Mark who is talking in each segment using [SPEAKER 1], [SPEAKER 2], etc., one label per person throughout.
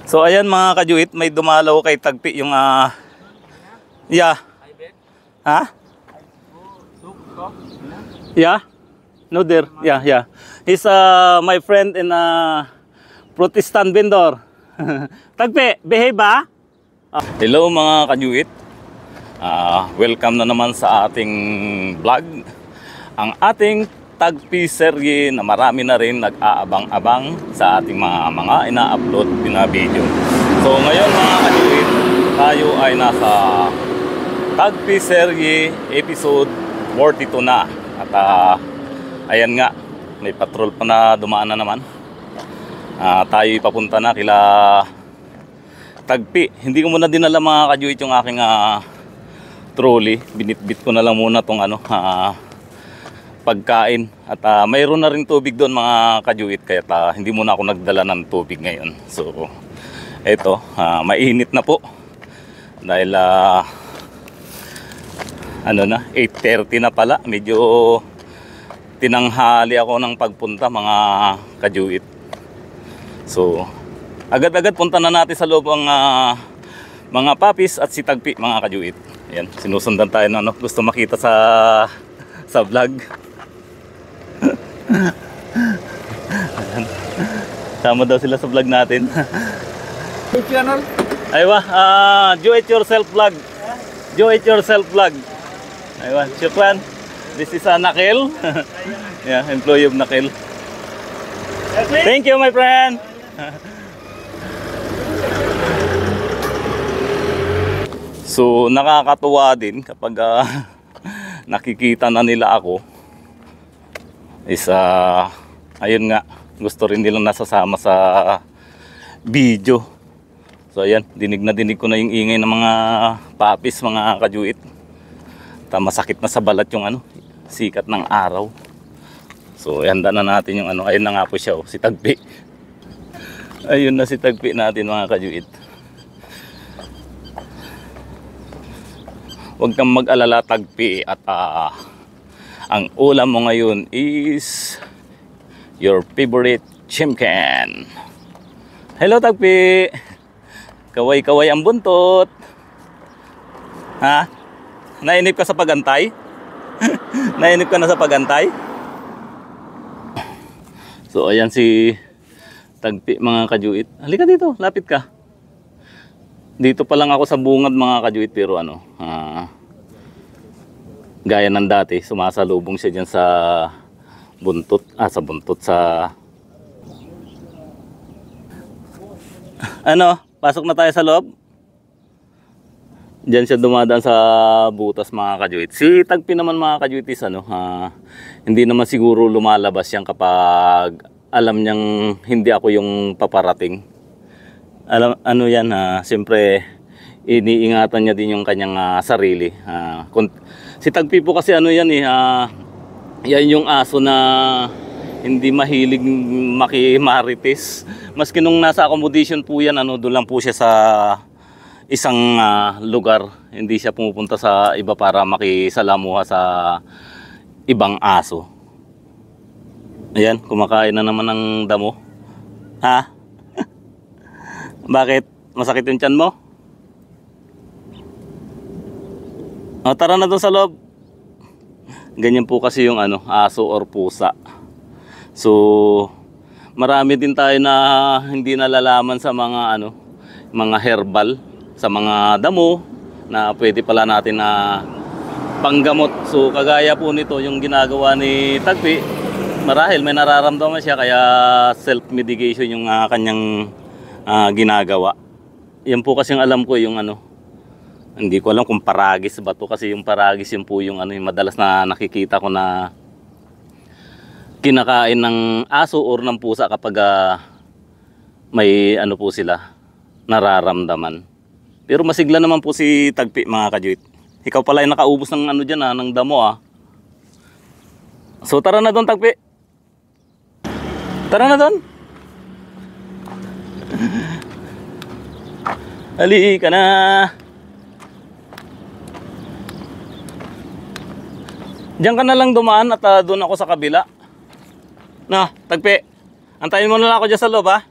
[SPEAKER 1] So ayan mga kajuit, may dumalaw kay Tagpi yung yeah. Ha? Yeah? No there. Yeah. He's my friend in Protestant vendor. Tagpi, behave ba? Hello mga kajuit. Welcome na naman sa ating vlog. Ang ating Tagpi serye na marami na rin nag-aabang-abang sa ating mga ina-upload na video. So ngayon mga kajuit, tayo ay nasa Tagpi serye episode 42 na. At ayan nga, may patrol pa na dumaan na naman. Tayo papunta na kila Tagpi. Hindi ko muna dinala mga kajuit yung aking trolley. Binitbit ko na lang muna tong pagkain. At mayroon na rin tubig doon mga kajuit. Kaya hindi muna ako nagdala ng tubig ngayon. So eto, mainit na po. Dahil 8:30 na pala. Medyo tinanghali ako ng pagpunta mga kajuit. So agad-agad punta na natin sa loob ang mga papis at si Tagpi mga kajuit. Ayan, sinusundan tayo ng gusto makita sa vlog. Ayan. Sama daw sila sa vlog natin.
[SPEAKER 2] Channel?
[SPEAKER 1] Aywa, do it yourself vlog. Do it yourself vlog. Aywa, syukran. This is Nakil. Yeah, employee of Nakil. Thank you my friend. So nakakatuwa din kapag nakikita na nila ako. Ayun nga, gusto rin nilang nasasama sa video. So ayan, dinig na dinig ko na yung ingay ng mga papis mga kajuit. Masakit na sa balat yung sikat ng araw. So ihanda na natin yung ayun na nga po siya, si Tagpi. Ayun na si Tagpi natin mga kajuit. Huwag kang mag-alala Tagpi at ang ulam mo ngayon is your favorite chimken. Hello Tagpi. Kaway-kaway ang buntot. Ha? Nainip ka sa pagantay? Nainip ka na sa pagantay? So ayan si Tagpi mga kajuit. Halika dito, lapit ka. Dito pa lang ako sa bungad mga kajuit, pero gaya ng dati, sumasalubong siya dyan sa buntot. Pasok na tayo sa loob. Diyan siya dumadaan sa butas mga kajuit. Si Tagpi naman mga kajuit is hindi naman siguro lumalabas yan kapag alam niyang hindi ako yung paparating. Siyempre iniingatan niya din yung kanyang sarili. Si Tagpi po kasi yan yung aso na hindi mahilig makimarites. Maski nung nasa accommodation po yan, doon lang po siya sa isang lugar. Hindi siya pumupunta sa iba para makisalamuha sa ibang aso. Ayan, kumakain na naman ng damo. Ha? Bakit? Masakit yung tiyan mo? Tara na doon sa loob. Ganyan po kasi yung aso or pusa. So marami din tayo na hindi nalalaman sa mga mga herbal, sa mga damo na pwede pala natin na panggamot. So kagaya po nito yung ginagawa ni Tagpi, marahil may nararamdaman siya kaya self-medication yung kanyang ginagawa. Yan po kasi yung alam ko yung hindi ko alam kung paragis ba to, kasi yung paragis yun po yung yung madalas na nakikita ko na kinakain ng aso or ng pusa kapag may po sila nararamdaman. Pero masigla naman po si Tagpi mga kajuit. Ikaw pala yung nakaubos ng dyan ng damo So tara na doon Tagpi. Tara na doon. Halika na. Diyan ka na lang dumaan at doon ako sa kabila. Tagpi, antayin mo na lang ako dyan sa loob ha.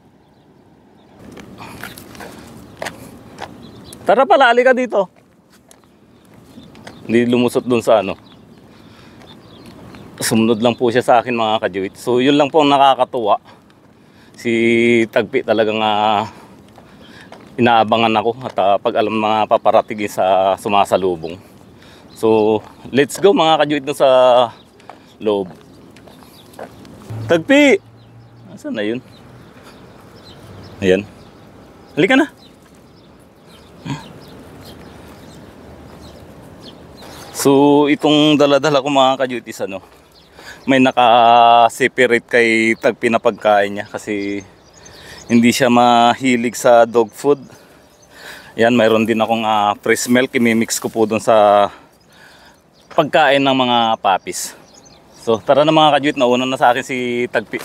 [SPEAKER 1] Tara pala, alika dito. Hindi lumusot dun sa ano. Sumunod lang po siya sa akin mga kajuit. So yun lang po ang nakakatuwa. Si Tagpi talagang inaabangan ako at pag alam mga paparating sa sumasalubong. So let's go mga kajuit dun sa loob. Tagpi! Nasaan na yun? Ayan. Halika na. So itong dala-dala ko mga kajuitis ano, may naka-separate kay Tagpi na pagkain niya kasi hindi siya mahilig sa dog food. Yan, mayroon din akong fresh milk, imimix ko po doon sa pagkain ng mga puppies. So tara na mga kajuit, nauna na sa akin si Tagpi.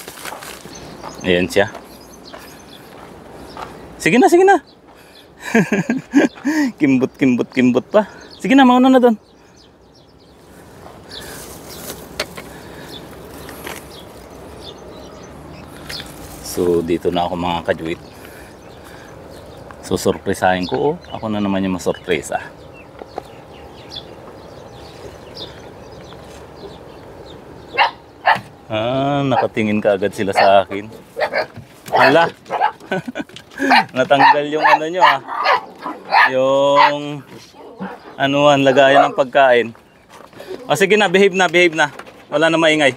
[SPEAKER 1] Ayan siya. Sige na, sige na. Kimbot pa. Sige na, mauna na doon. So dito na ako mga kajuit. So surpresahin ko, oh. Ako na naman yung masurpresa. Nakatingin ka agad sila sa akin. Hala. Natanggal yung ano nyo yung anuan, lagayan ng pagkain. O sige na, behave na. Wala na maingay.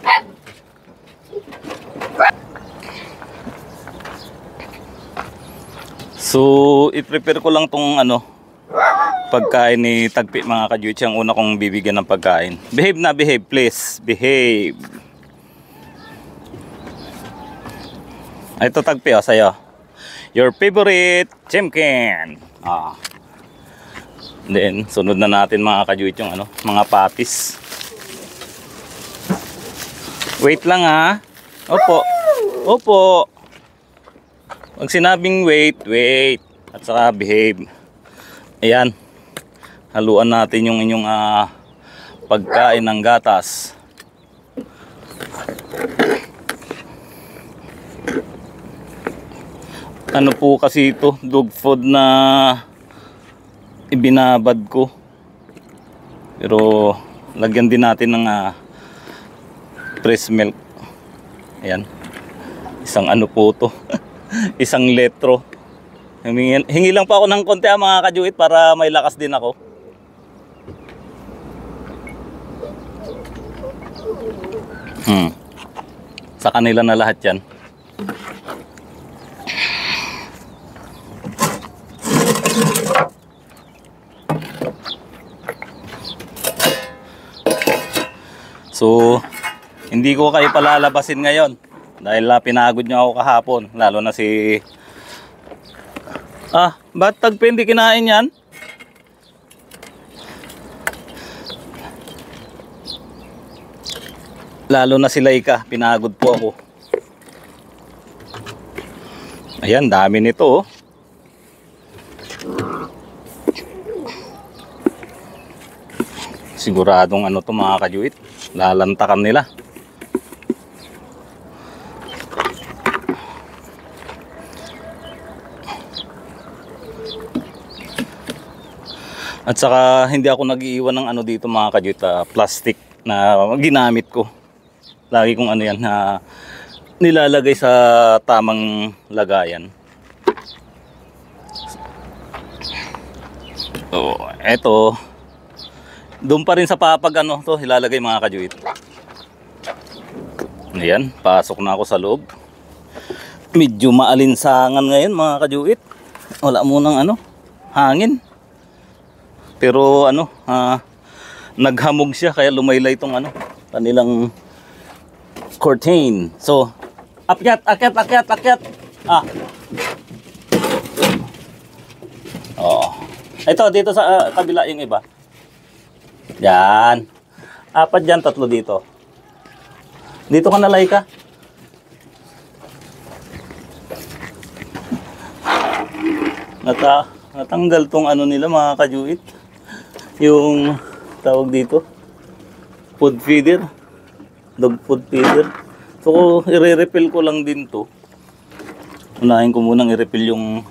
[SPEAKER 1] So, i-prepare ko lang tong ano, pagkain ni Tagpi mga kajuit. Yung una kong bibigyan ng pagkain. Behave na, please. Behave. Ito Tagpi, sa'yo. Your favorite chimkin. Then, sunod na natin mga kajuit yung ano, mga puppies. Wait lang Opo. Pag sinabing wait. At saka behave. Ayan. Haluan natin yung inyong pagkain ng gatas. Ano po kasi ito, dog food na ibinabad ko. Pero lagyan din natin ng fresh milk. Ayan. Isang ano po to. Isang litro. Hingi lang pa ako ng konti mga kajuit para may lakas din ako. Sa kanila na lahat yan. So hindi ko kayo palalabasin ngayon dahil pinagod nyo ako kahapon, lalo na si ba't Tagpi hindi kinain yan? Lalo na si Laika, pinagod po ako. Ayan, dami nito Siguradong ano to mga kajuit, lalantakan nila. At saka hindi ako nag-iiwan ng ano dito mga kajuit, plastic na ginamit ko. Lagi kong ano yan na nilalagay sa tamang lagayan. So, eto. Doon pa rin sa papag ano to ilalagay mga kajuit. Ayan, pasok na ako sa loob. Medyo maalinsangan ngayon mga kajuit. Wala munang ano, hangin. Pero ano, naghamog siya kaya lumaylay itong ano, kanilang curtain. So, akyat. Ito, dito sa kabila yung iba. Yan. 4 dyan, 3 dito. Dito ka na, Laika. Natanggal tong ano nila mga kajuit. Yung tawag dito, food feeder, dog food feeder. So i-refill ko lang din to. Unahin ko munang i-refill yung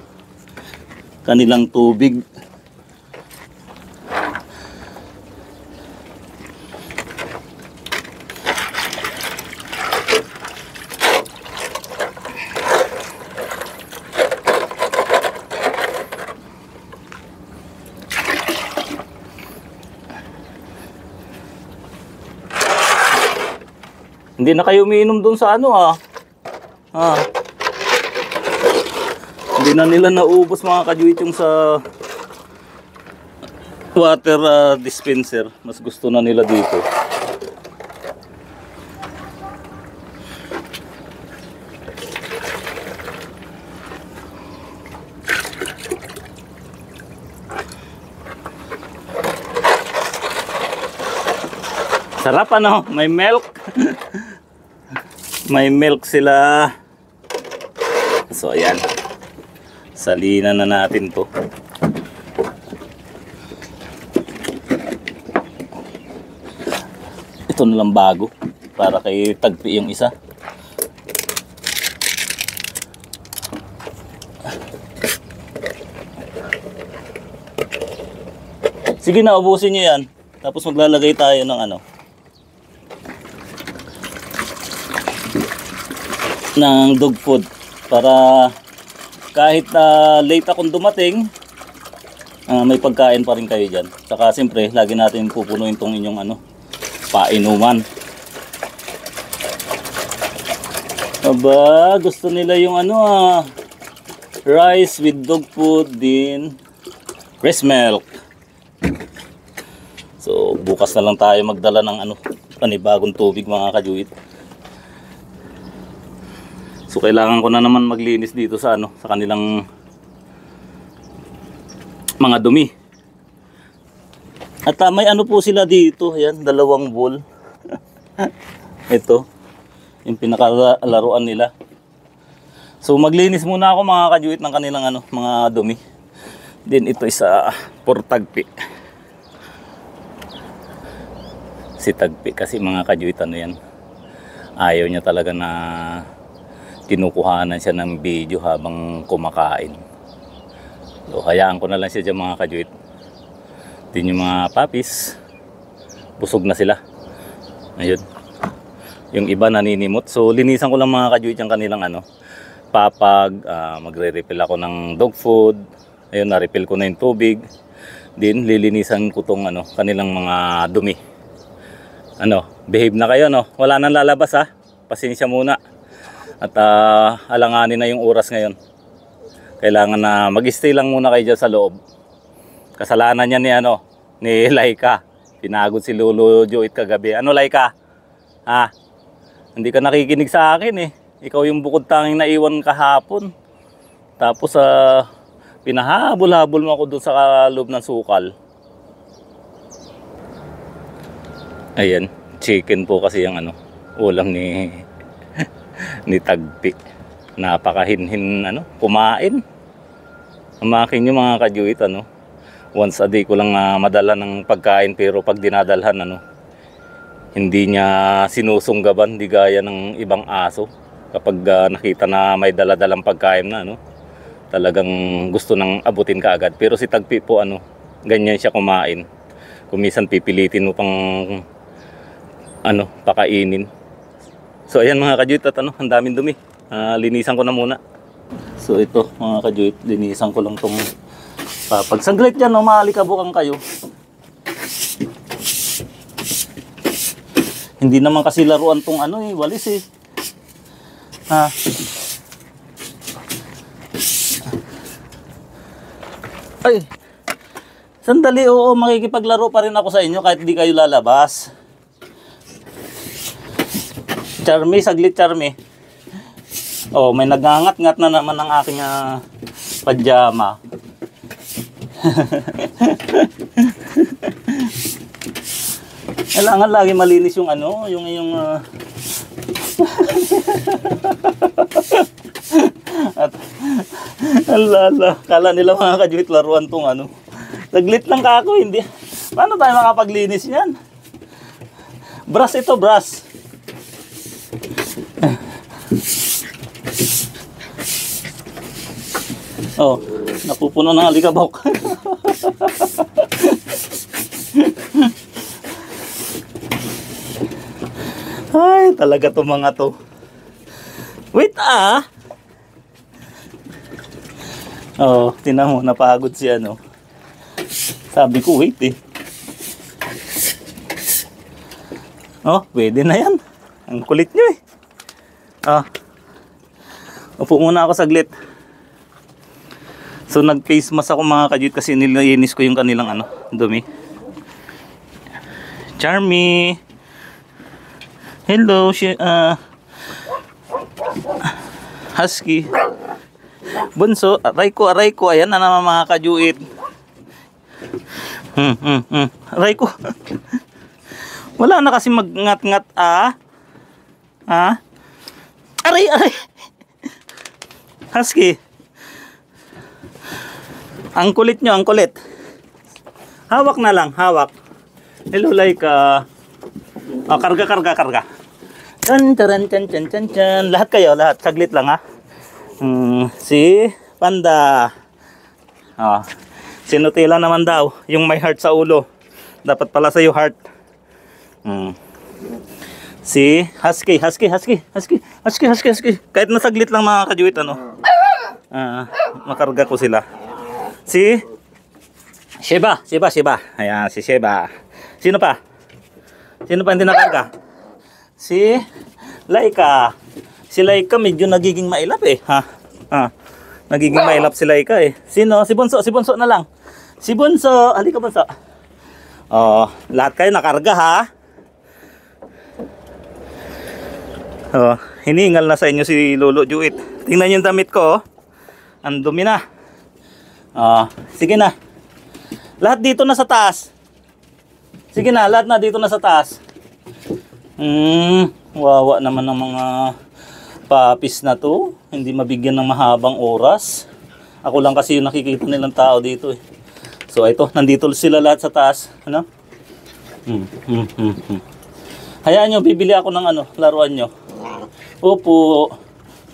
[SPEAKER 1] kanilang tubig. Hindi na kayo umiinom doon sa ano ah. Ah. Hindi na nila naubos mga kajuit yung sa water dispenser. Mas gusto na nila dito. Sarap ano, may milk. May milk sila. So ayan. Salinan na natin to. Ito na lang bago para kay tagpi yung isa. Sige na, ubusin nyo yan. Tapos maglalagay tayo ng ano, ng dog food para kahit late akong dumating, may pagkain pa rin kayo dyan. Saka siyempre lagi natin pupunuin tong inyong ano, painuman. Aba, gusto nila yung ano rice with dog food din breast milk. So bukas na lang tayo magdala ng ano, panibagong tubig mga kajuit. So kailangan ko na naman maglinis dito sa ano, sa kanilang mga dumi. At may ano po sila dito, ayan, dalawang bowl. Ito, yung pinakalaruan nila. So maglinis muna ako mga kajuit ng kanilang ano, mga dumi. Then ito isa for tagpi. Si tagpi kasi mga kajuit ano yan, ayaw niya talaga na kinukuhanan siya ng video habang kumakain. So hayaan ko na lang siya dyan mga kajuit. Din yung mga puppies, busog na sila. Ayun, yung iba naninimot. So linisan ko lang mga kajuit yung kanilang ano, papag. Magre-refill ako ng dog food. Ayun, na-refill ko na yung tubig. Din lilinisan ko tong ano, kanilang mga dumi. Ano, behave na kayo no, wala nang lalabas ha, pasensya muna. At alanganin na yung oras ngayon. Kailangan na mag-stay lang muna kayo dyan sa loob. Kasalanan niya ni ano, ni Laika. Pinagod si Lolo Joit kagabi. Ano Laika? Ha? Hindi ka nakikinig sa akin eh. Ikaw yung bukod tanging naiwan kahapon. Tapos pinahabol-habol mo ako doon sa loob ng sukal. Ayan, chicken po kasi yung ano, ulam ni ni Tagpi. Napakahinhin ano, kumain. Amakin yung mga kajuit ano. Once a day ko lang madala ng pagkain, pero pag dinadalhan ano, hindi niya sinusunggaban, di gaya ng ibang aso. Kapag nakita na may daladalang pagkain na ano, talagang gusto nang abutin ka agad. Pero si Tagpi po ano, ganyan siya kumain. Kumisan pipilitin mo pang ano, pakainin. So ayan mga kajuit at ano, ang daming dumi. Linisan ko na muna. So ito mga kajuit, linisan ko lang tong pag saglit dyan, no, maalikabukan kayo. Hindi naman kasi laruan tong ano eh, walis eh. Ha. Ay, sandali, oo, makikipaglaro pa rin ako sa inyo kahit di kayo lalabas. Charmy, saglit Charmy. Oh, may nagangat-ngat na naman ang aking pajama. Kailangan lagi malinis yung ano, yung at alala, kala nila mga kajuit laruan tong ano. Saglit lang ka ako, hindi. Paano tayo makapaglinis niyan? Brush ito, brush. Oh, napupuno ng alikabok. Ay, talaga to mga to. Wait Oh, tinan mo, napagod si ano. Sabi ko, wait eh. Oh, pwede na yan. Ang kulit nyo eh. Ah. Upo muna ako saglit. So nag-face mask ako mga kadyut kasi nilinis ko yung kanilang ano, dumi. Charmy. Hello, Husky. Bunso, aray ko. Ayan na naman mga kadyut. Aray ko. Wala na kasi mag-ngat-ngat Ha? Aray! Husky. Ang kulit nyo, ang kulit. Hawak na lang, hawak. Hello, Laika. Oh, karga. Chan. Lahat kayo, lahat. Saglit lang ha. Si Panda. Oh, si Nutella naman daw. Yung may heart sa ulo. Dapat pala sa'yo heart. Si Husky. Kahit nasaglit lang mga kajuit, ano. Makarga ko sila. Si Sheba. Ayan, si Sheba. Sino pa hindi nakarga? Si Laika. Si Laika medyo nagiging mailap eh. Nagiging mailap si Laika eh. Sino? Si Bunso na lang. Si Bunso. Halika Bunso. Oh, lahat kayo nakarga ha. Oh, hiningal na sa inyo si Lolo Juit. Tingnan yung damit ko oh. Ang dumi na. Sige na. Lahat dito na sa taas. Sige na, lahat na dito na sa taas. Wawa naman ng mga papis na to. Hindi mabigyan ng mahabang oras. Ako lang kasi yung nakikita nilang tao dito eh. So ito, nandito sila lahat sa taas. Ano? Hayaan nyo, bibili ako ng ano, laruan nyo. Opo.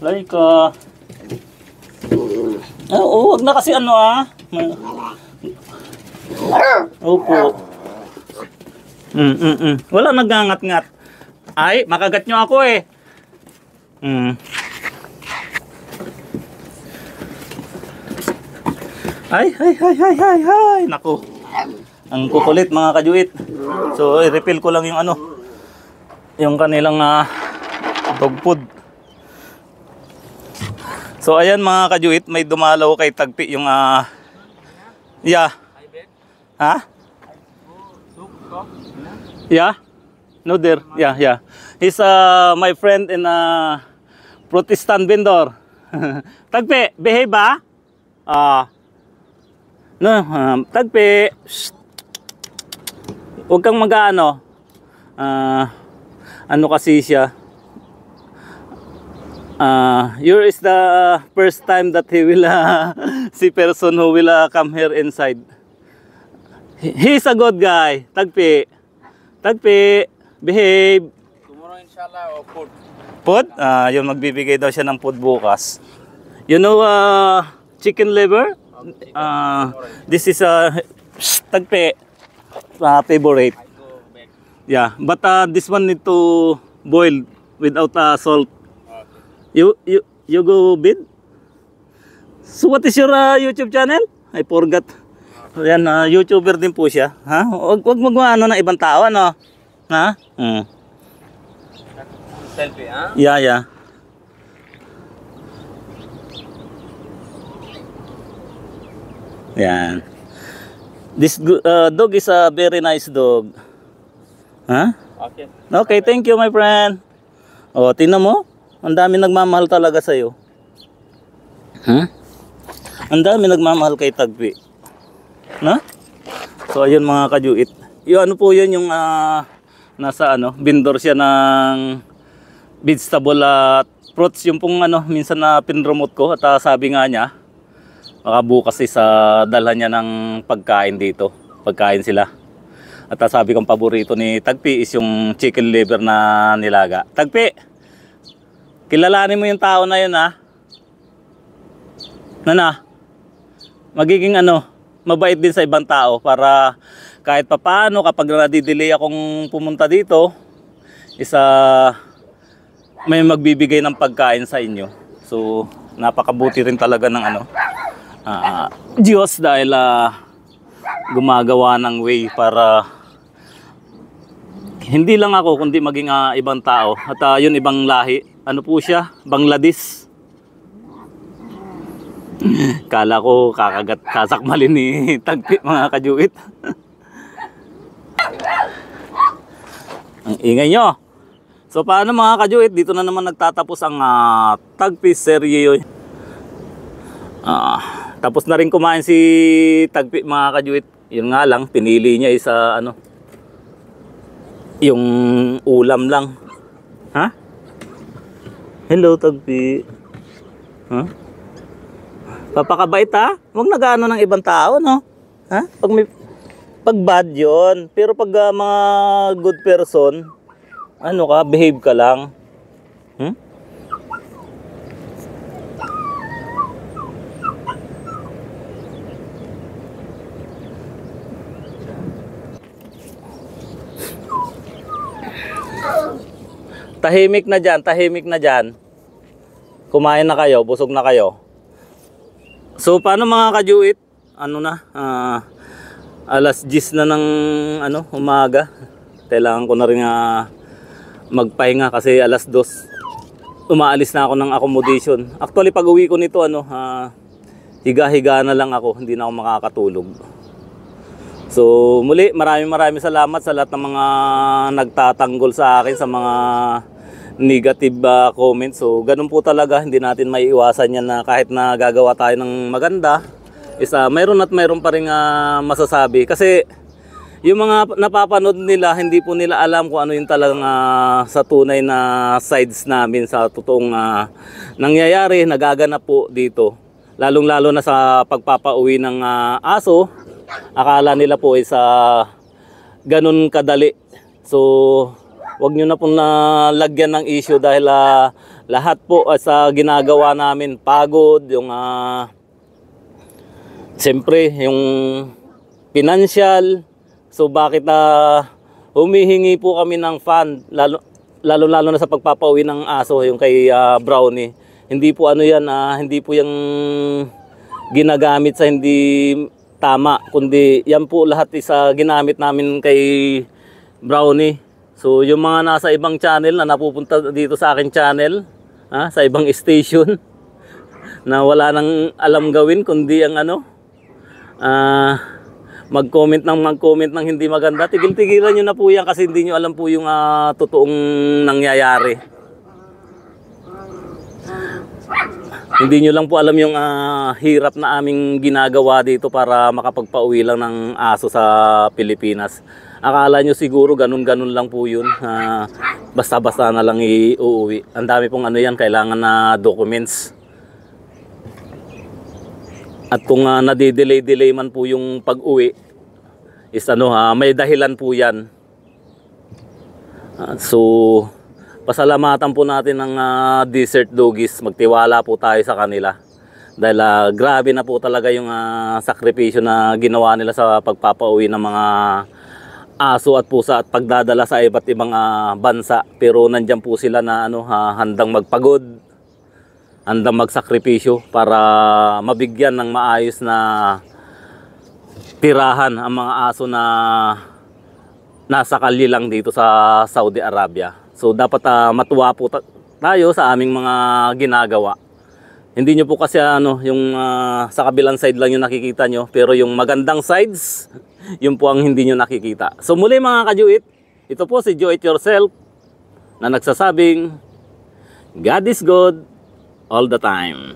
[SPEAKER 1] Laika. Wag na kasi ano Opo. Wala nagngangat-ngat. Ay, makagat nyo ako eh. Ay. Naku. Ang kukulit mga kajuit. So, i-refill ko lang yung ano. Yung kanilang dog food. So, ayan mga kajuit. May dumalaw kay Tagpi yung yeah. Ha? Yeah? No there. Yeah. He's my friend in Protestant vendor. Tagpi, behave ba? No, Tagpi. Huwag kang mag-ano. Ano kasi siya? Here is the first time that he will see person who will come here inside. He's a good guy. Tagpi, behave.
[SPEAKER 2] Tomorrow inshallah food.
[SPEAKER 1] Food? Yung magbibigay daw siya ng food bukas. You know chicken liver? This is Tagpi favorite. Yeah, but this one need to boil without salt. You go bid? So what is your YouTube channel? I forgot. Yan, YouTuber din po siya. Ha? Huwag mag-ano ng ibang tao, ano? Ha?
[SPEAKER 2] Selfie, ha?
[SPEAKER 1] Yeah. Yan. This dog is a very nice dog. Ha?
[SPEAKER 2] Okay.
[SPEAKER 1] Okay, thank you my friend. Oh, tingnan mo. Ang dami nagmamahal talaga sa'yo. Ang dami nagmamahal kay Tagpi. Na? So ayun mga kajuit. Yung ano po yun yung nasa ano, vendor siya ng vegetable at fruits yung pong ano, minsan na pinromote ko at sabi nga niya baka bukas dalhan niya ng pagkain dito. Pagkain sila. At sabi kong paborito ni Tagpi is yung chicken liver na nilaga. Tagpi, kilalanin mo yung tao na yun ha. Magiging ano, mabait din sa ibang tao para kahit papaano kapag nadidelay akong pumunta dito, may magbibigay ng pagkain sa inyo. So, napakabuti rin talaga ng ano, Diyos dahil gumagawa ng way para Hindi lang ako, kundi maging ibang tao. At yun, ibang lahi. Ano po siya? Bangladesh. Kala ko kakagat kasakmalin ni Tagpi, mga kajuit. Ang ingay nyo. So paano mga kajuit, dito na naman nagtatapos ang Tagpi serye. Tapos na rin kumain si Tagpi, mga kajuit. Yun nga lang, pinili niya isa yung ulam lang. Ha? Hello Tagpi. Ha? Papakabait ha? Huwag nag-ano ng ibang tao, no? Ha? Pag bad yun. Pero pag mga good person, ano ka, behave ka lang. Hmm? Tahimik na dyan, tahimik na dyan. Kumain na kayo, busog na kayo. So paano mga kajuit? Ano na? Alas 10 na ng umaga. Kailangan ko na rin magpahinga kasi alas 2 umaalis na ako ng accommodation. Actually pag uwi ko nito higa-higa na lang ako, hindi na ako makakatulog. So muli maraming salamat sa lahat ng mga nagtatanggol sa akin sa mga negative comments. So ganun po talaga, hindi natin maiiwasan yan na kahit na gagawa tayo ng maganda, mayroon at mayroon pa rin masasabi. Kasi yung mga napapanood nila, hindi po nila alam kung ano yung talagang sa tunay na sides namin sa totoong nangyayari, nagaganap po dito. Lalong-lalo na sa pagpapauwi ng aso, akala nila po ganun kadali. So wag nyo na pong nalagyan ng issue dahil lahat po sa ginagawa namin pagod, yung siyempre yung financial. So bakit humihingi po kami ng fund lalo na sa pagpapauwi ng aso, yung kay Brownie. Hindi po yan, hindi po yung ginagamit sa hindi tama, kundi yan po lahat ginamit namin kay Brownie. So yung mga nasa ibang channel na napupunta dito sa akin channel, sa ibang station na wala nang alam gawin kundi ang mag-comment ng hindi maganda, tigil-tigilan nyo na po yan kasi hindi nyo alam po yung totoong nangyayari. Hindi nyo lang po alam yung hirap na aming ginagawa dito para makapagpauwi lang ng aso sa Pilipinas. Akala nyo siguro ganun-ganun lang po yun. Basta-basta na lang iuwi. Ang dami pong yan, kailangan na documents. At kung nadidelay man po yung pag-uwi, may dahilan po yan. So, pasalamatan po natin ng Desert Doggies. Magtiwala po tayo sa kanila. Dahil grabe na po talaga yung sakripisyo na ginawa nila sa pagpapauwi ng mga aso at pusa at pagdadala sa iba't ibang bansa. Pero nandyan po sila na handang magpagod, handang magsakripisyo para mabigyan ng maayos na tirahan ang mga aso na nasa kalye lang dito sa Saudi Arabia. So dapat matuwa po tayo sa aming mga ginagawa. Hindi nyo po kasi yung sa kabilang side lang yung nakikita nyo, pero yung magandang sides, yun po ang hindi nyo nakikita. So muli mga kajuit, ito po si Do It Yourself na nagsasabing God is good all the time.